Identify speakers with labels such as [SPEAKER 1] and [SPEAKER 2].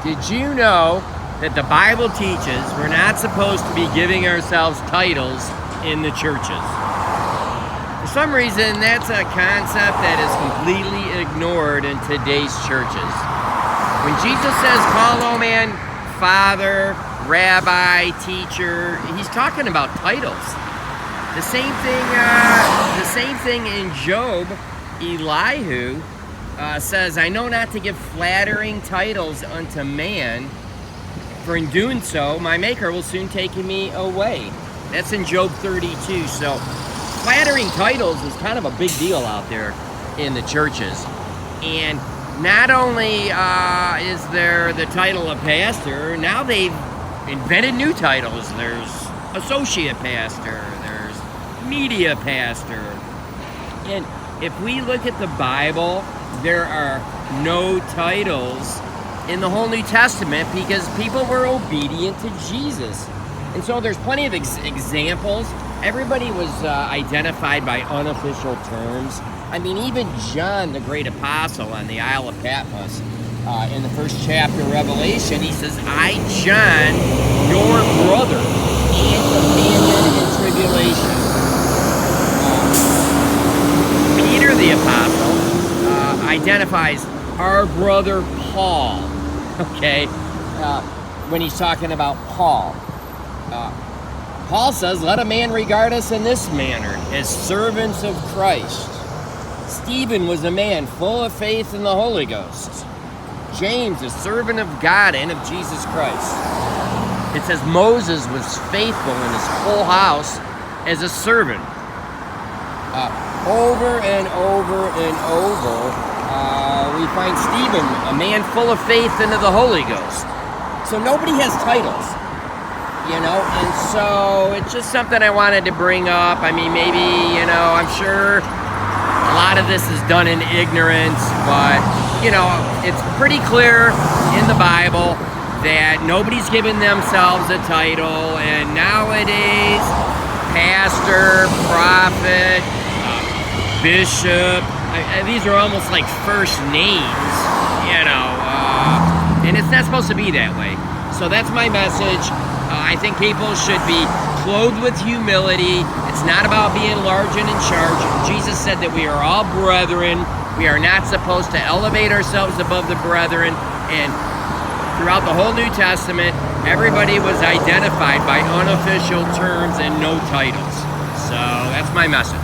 [SPEAKER 1] Did you know that the Bible teaches we're not supposed to be giving ourselves titles in the churches? For some reason, that's a concept that is completely ignored in today's churches. When Jesus says, call no man father, rabbi, teacher, he's talking about titles. The same thing in Job, Elihu says, I know not to give flattering titles unto man, for in doing so, my maker will soon take me away. That's in Job 32. So flattering titles is kind of a big deal out there in the churches. And not only is there the title of pastor, now they've invented new titles. There's associate pastor, there's media pastor. And if we look at the Bible, there are no titles in the whole New Testament because people were obedient to Jesus. And so there's plenty of examples. Everybody was identified by unofficial terms. I mean, even John, the great apostle on the Isle of Patmos, in the first chapter of Revelation, he says, I, John, your brother, and companion in tribulation. Peter the apostle identifies our brother Paul, okay, when he's talking about Paul. Paul says, let a man regard us in this manner, as servants of Christ. Stephen was a man full of faith in the Holy Ghost. James, a servant of God and of Jesus Christ. It says Moses was faithful in his whole house as a servant. Over and over and over, we find Stephen, a man full of faith into the Holy Ghost. So nobody has titles, you know, and so it's just something I wanted to bring up. I mean, maybe, you know, I'm sure a lot of this is done in ignorance, but, you know, it's pretty clear in the Bible that nobody's given themselves a title, and nowadays, pastor, prophet, bishop, these are almost like first names, you know, and it's not supposed to be that way. So that's my message. I think people should be clothed with humility. It's not about being large and in charge. Jesus said that we are all brethren. We are not supposed to elevate ourselves above the brethren. And throughout the whole New Testament, everybody was identified by unofficial terms and no titles. So that's my message.